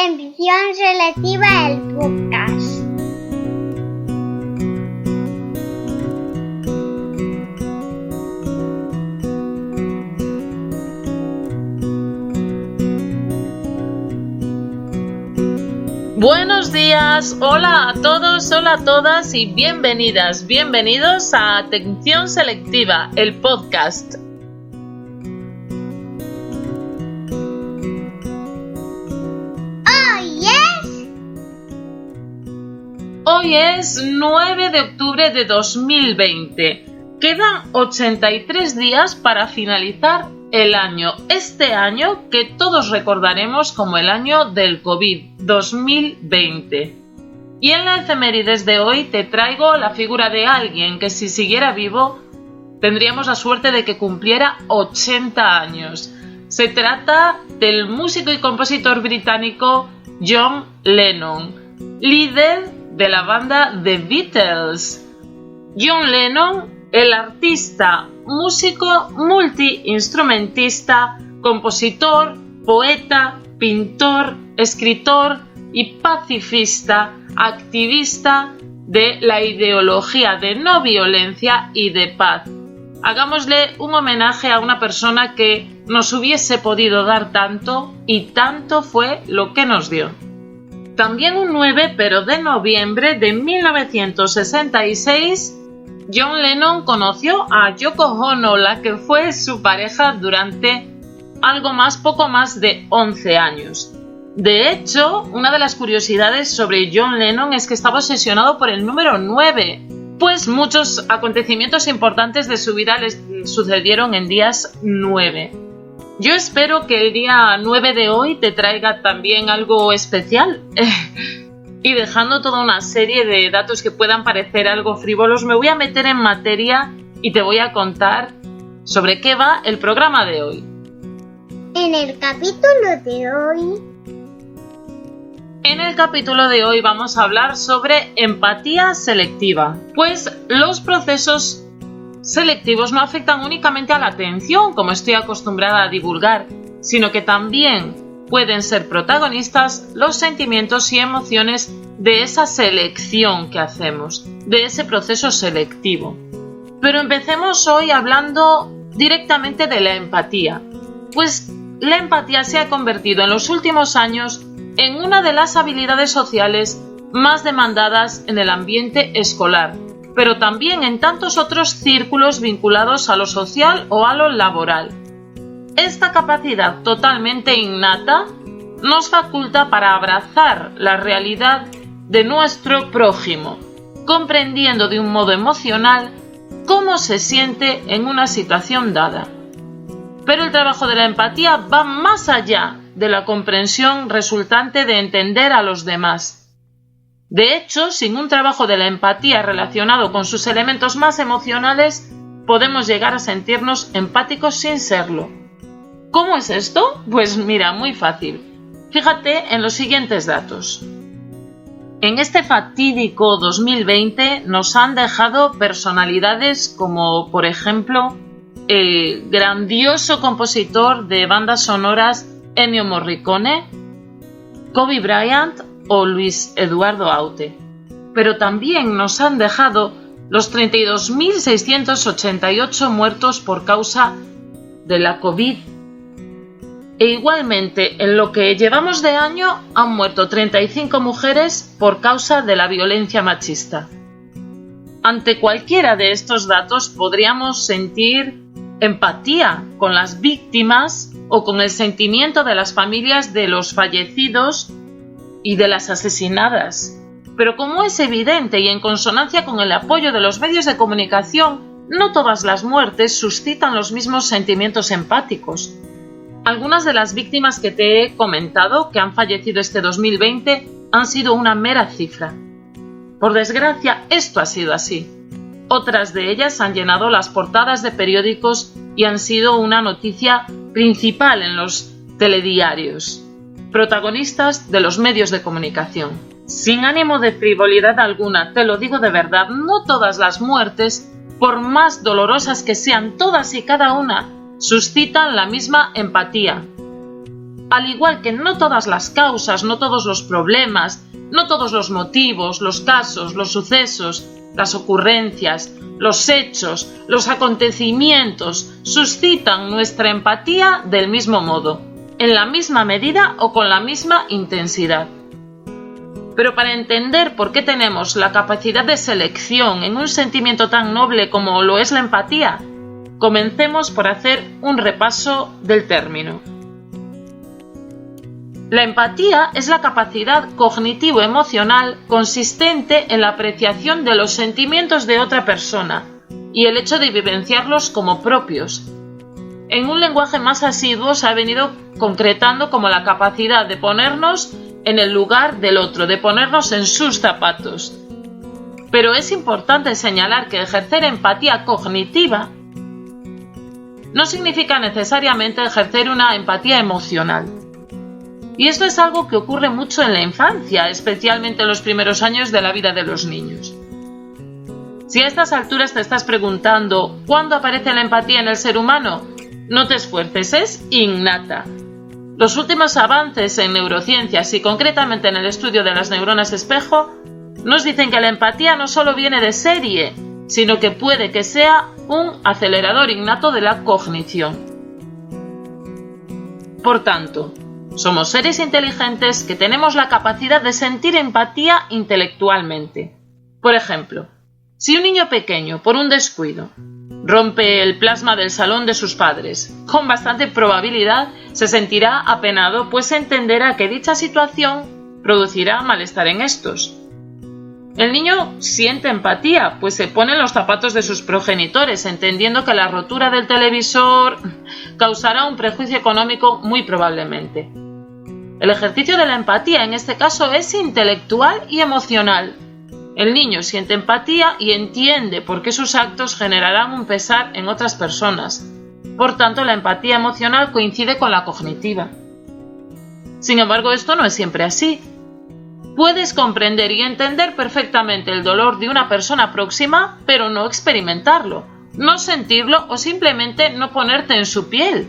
Atención selectiva el podcast. Buenos días, hola a todos, hola a todas y bienvenidas, bienvenidos a Atención Selectiva, el podcast. Hoy es 9 de octubre de 2020. Quedan 83 días para finalizar el año. Este año que todos recordaremos como el año del COVID, 2020. Y en la efemérides de hoy te traigo la figura de alguien que si siguiera vivo tendríamos la suerte de que cumpliera 80 años. Se trata del músico y compositor británico John Lennon, líder de la banda The Beatles. John Lennon, el artista, músico, multiinstrumentista, compositor, poeta, pintor, escritor y pacifista, activista de la ideología de no violencia y de paz. Hagámosle un homenaje a una persona que nos hubiese podido dar tanto y tanto fue lo que nos dio. También un 9, pero de noviembre de 1966, John Lennon conoció a Yoko Ono, la que fue su pareja durante poco más de 11 años. De hecho, una de las curiosidades sobre John Lennon es que estaba obsesionado por el número 9, pues muchos acontecimientos importantes de su vida les sucedieron en días 9. Yo espero que el día 9 de hoy te traiga también algo especial. Y dejando toda una serie de datos que puedan parecer algo frívolos, me voy a meter en materia y te voy a contar sobre qué va el programa de hoy. En el capítulo de hoy vamos a hablar sobre empatía selectiva, pues los procesos selectivos no afectan únicamente a la atención, como estoy acostumbrada a divulgar, sino que también pueden ser protagonistas los sentimientos y emociones de esa selección que hacemos, de ese proceso selectivo. Pero empecemos hoy hablando directamente de la empatía, pues la empatía se ha convertido en los últimos años en una de las habilidades sociales más demandadas en el ambiente escolar, pero también en tantos otros círculos vinculados a lo social o a lo laboral. Esta capacidad totalmente innata nos faculta para abrazar la realidad de nuestro prójimo, comprendiendo de un modo emocional cómo se siente en una situación dada. Pero el trabajo de la empatía va más allá de la comprensión resultante de entender a los demás. De hecho, sin un trabajo de la empatía relacionado con sus elementos más emocionales, podemos llegar a sentirnos empáticos sin serlo. ¿Cómo es esto? Pues mira, muy fácil. Fíjate en los siguientes datos. En este fatídico 2020 nos han dejado personalidades como, por ejemplo, el grandioso compositor de bandas sonoras Ennio Morricone, Kobe Bryant o Luis Eduardo Aute. Pero también nos han dejado los 32.688 muertos por causa de la COVID. E igualmente, en lo que llevamos de año, han muerto 35 mujeres por causa de la violencia machista. Ante cualquiera de estos datos podríamos sentir empatía con las víctimas o con el sentimiento de las familias de los fallecidos y de las asesinadas. Pero como es evidente y en consonancia con el apoyo de los medios de comunicación, no todas las muertes suscitan los mismos sentimientos empáticos. Algunas de las víctimas que te he comentado que han fallecido este 2020 han sido una mera cifra. Por desgracia, esto ha sido así. Otras de ellas han llenado las portadas de periódicos y han sido una noticia principal en los telediarios, protagonistas de los medios de comunicación. Sin ánimo de frivolidad alguna, te lo digo de verdad, no todas las muertes, por más dolorosas que sean todas y cada una, suscitan la misma empatía. al igual que no todas las causas, no todos los problemas, no todos los motivos, los casos, los sucesos, las ocurrencias, los hechos, los acontecimientos suscitan nuestra empatía del mismo modo, en la misma medida o con la misma intensidad. Pero para entender por qué tenemos la capacidad de selección en un sentimiento tan noble como lo es la empatía, comencemos por hacer un repaso del término. La empatía es la capacidad cognitivo-emocional consistente en la apreciación de los sentimientos de otra persona y el hecho de vivenciarlos como propios. En un lenguaje más asiduo se ha venido concretando como la capacidad de ponernos en el lugar del otro, de ponernos en sus zapatos. Pero es importante señalar que ejercer empatía cognitiva no significa necesariamente ejercer una empatía emocional. Y esto es algo que ocurre mucho en la infancia, especialmente en los primeros años de la vida de los niños. Si a estas alturas te estás preguntando ¿cuándo aparece la empatía en el ser humano? No te esfuerces, es innata. Los últimos avances en neurociencias y concretamente en el estudio de las neuronas espejo nos dicen que la empatía no solo viene de serie, sino que puede que sea un acelerador innato de la cognición. Por tanto, somos seres inteligentes que tenemos la capacidad de sentir empatía intelectualmente. Por ejemplo, si un niño pequeño, por un descuido, rompe el plasma del salón de sus padres, con bastante probabilidad se sentirá apenado, pues entenderá que dicha situación producirá malestar en estos. El niño siente empatía, pues se pone en los zapatos de sus progenitores, entendiendo que la rotura del televisor causará un perjuicio económico muy probablemente. El ejercicio de la empatía en este caso es intelectual y emocional. El niño siente empatía y entiende por qué sus actos generarán un pesar en otras personas. Por tanto, la empatía emocional coincide con la cognitiva. Sin embargo, esto no es siempre así. Puedes comprender y entender perfectamente el dolor de una persona próxima, pero no experimentarlo, no sentirlo o simplemente no ponerte en su piel.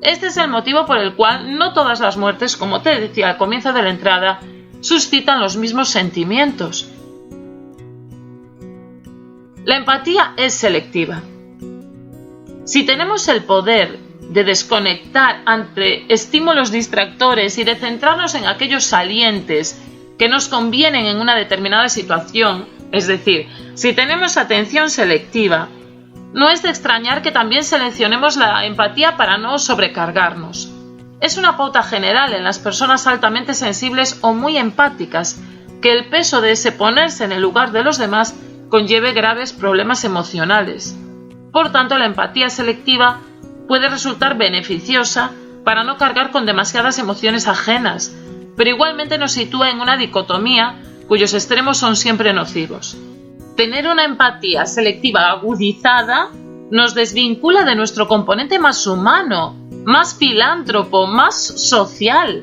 Este es el motivo por el cual no todas las muertes, como te decía al comienzo de la entrada, suscitan los mismos sentimientos. La empatía es selectiva. Si tenemos el poder de desconectar ante estímulos distractores y de centrarnos en aquellos salientes que nos convienen en una determinada situación, es decir, si tenemos atención selectiva, no es de extrañar que también seleccionemos la empatía para no sobrecargarnos. Es una pauta general en las personas altamente sensibles o muy empáticas que el peso de ese ponerse en el lugar de los demás conlleve graves problemas emocionales. Por tanto, la empatía selectiva puede resultar beneficiosa para no cargar con demasiadas emociones ajenas, pero igualmente nos sitúa en una dicotomía cuyos extremos son siempre nocivos. Tener una empatía selectiva agudizada nos desvincula de nuestro componente más humano, más filántropo, más social.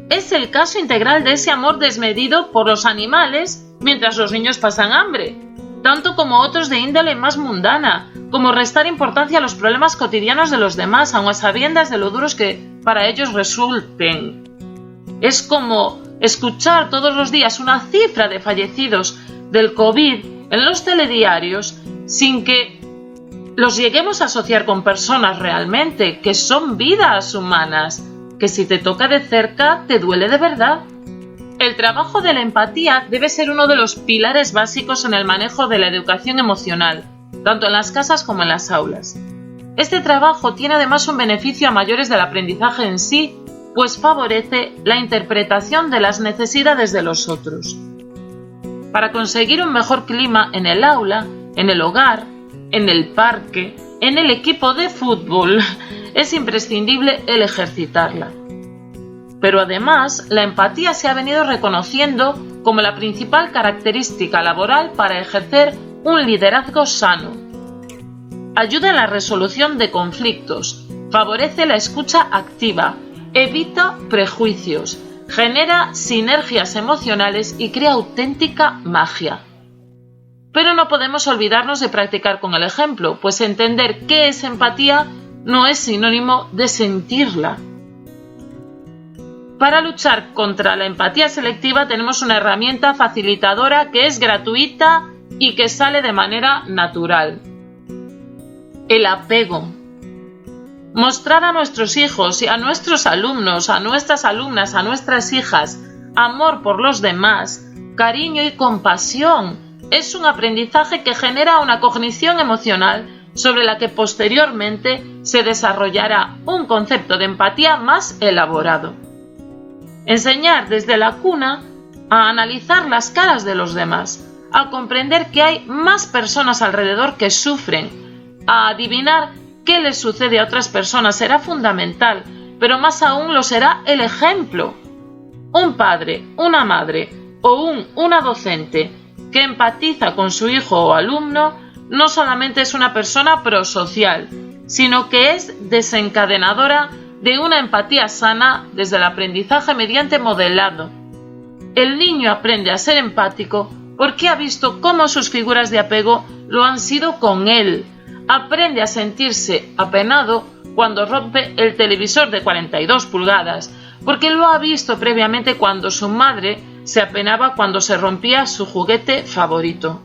Es el caso integral de ese amor desmedido por los animales mientras los niños pasan hambre, tanto como otros de índole más mundana, como restar importancia a los problemas cotidianos de los demás, aun a sabiendas de lo duros que para ellos resulten. Es como escuchar todos los días una cifra de fallecidos del COVID en los telediarios sin que los lleguemos a asociar con personas realmente, que son vidas humanas, que si te toca de cerca te duele de verdad. El trabajo de la empatía debe ser uno de los pilares básicos en el manejo de la educación emocional, tanto en las casas como en las aulas. Este trabajo tiene además un beneficio a mayores del aprendizaje en sí, pues favorece la interpretación de las necesidades de los otros. Para conseguir un mejor clima en el aula, en el hogar, en el parque, en el equipo de fútbol, es imprescindible el ejercitarla. Pero además, la empatía se ha venido reconociendo como la principal característica laboral para ejercer un liderazgo sano. Ayuda en la resolución de conflictos, favorece la escucha activa, evita prejuicios, genera sinergias emocionales y crea auténtica magia. Pero no podemos olvidarnos de practicar con el ejemplo, pues entender qué es empatía no es sinónimo de sentirla. Para luchar contra la empatía selectiva tenemos una herramienta facilitadora que es gratuita y que sale de manera natural. El apego. Mostrar a nuestros hijos y a nuestros alumnos, a nuestras alumnas, a nuestras hijas, amor por los demás, cariño y compasión, es un aprendizaje que genera una cognición emocional sobre la que posteriormente se desarrollará un concepto de empatía más elaborado. Enseñar desde la cuna a analizar las caras de los demás, a comprender que hay más personas alrededor que sufren, a adivinar qué les sucede a otras personas será fundamental, pero más aún lo será el ejemplo. Un padre, una madre o una docente que empatiza con su hijo o alumno no solamente es una persona prosocial, sino que es desencadenadora de una empatía sana desde el aprendizaje mediante modelado. El niño aprende a ser empático porque ha visto cómo sus figuras de apego lo han sido con él. Aprende a sentirse apenado cuando rompe el televisor de 42 pulgadas, porque lo ha visto previamente cuando su madre se apenaba cuando se rompía su juguete favorito.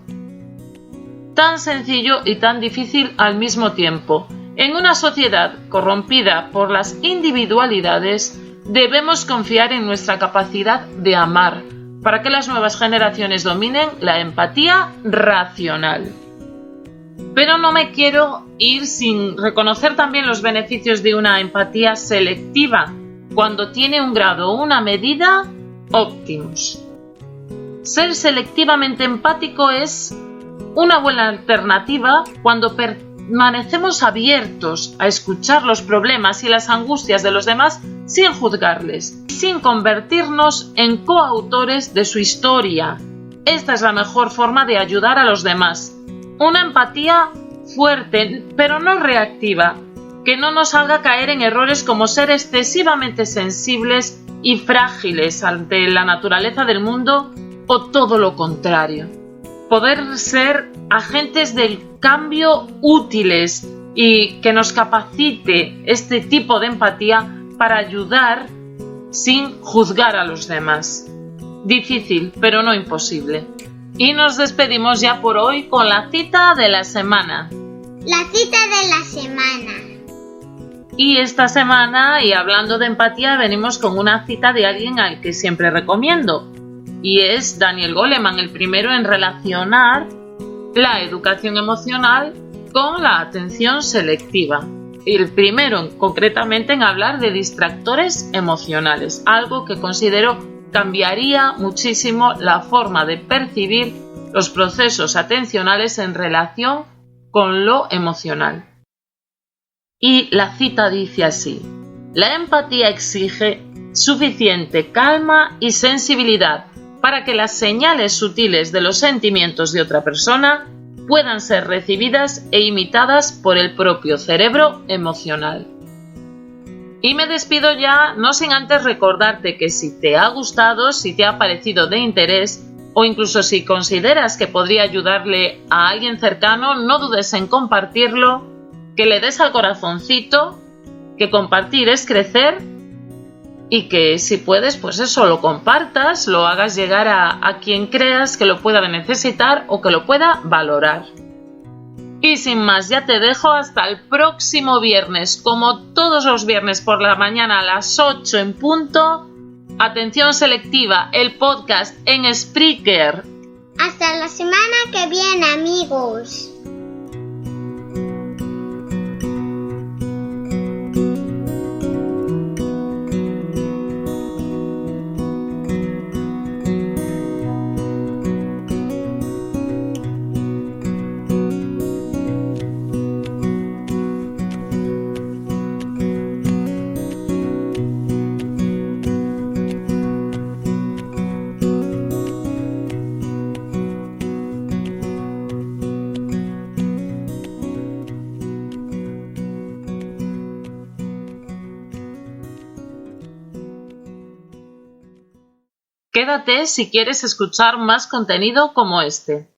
Tan sencillo y tan difícil al mismo tiempo. En una sociedad corrompida por las individualidades, debemos confiar en nuestra capacidad de amar, para que las nuevas generaciones dominen la empatía racional. Pero no me quiero ir sin reconocer también los beneficios de una empatía selectiva, cuando tiene un grado o una medida óptimos. Ser selectivamente empático es una buena alternativa cuando permanecemos abiertos a escuchar los problemas y las angustias de los demás sin juzgarles, sin convertirnos en coautores de su historia. Esta es la mejor forma de ayudar a los demás. Una empatía fuerte, pero no reactiva, que no nos haga caer en errores como ser excesivamente sensibles y frágiles ante la naturaleza del mundo o todo lo contrario. Poder ser agentes del cambio útiles y que nos capacite este tipo de empatía para ayudar sin juzgar a los demás. Difícil, pero no imposible. Y nos despedimos ya por hoy con la cita de la semana. La cita de la semana. Y esta semana, y hablando de empatía, venimos con una cita de alguien al que siempre recomiendo. Y es Daniel Goleman, el primero en relacionar la educación emocional con la atención selectiva. Y el primero, concretamente, en hablar de distractores emocionales, algo que considero cambiaría muchísimo la forma de percibir los procesos atencionales en relación con lo emocional. Y la cita dice así: la empatía exige suficiente calma y sensibilidad para que las señales sutiles de los sentimientos de otra persona puedan ser recibidas e imitadas por el propio cerebro emocional. Y me despido ya, no sin antes recordarte que si te ha gustado, si te ha parecido de interés o incluso si consideras que podría ayudarle a alguien cercano, no dudes en compartirlo, que le des al corazoncito, que compartir es crecer y que si puedes, pues eso, lo compartas, lo hagas llegar a quien creas que lo pueda necesitar o que lo pueda valorar. Y sin más, ya te dejo hasta el próximo viernes, como todos los viernes por la mañana a las 8 en punto. Atención selectiva, el podcast en Spreaker. Hasta la semana que viene, amigos. Quédate si quieres escuchar más contenido como este.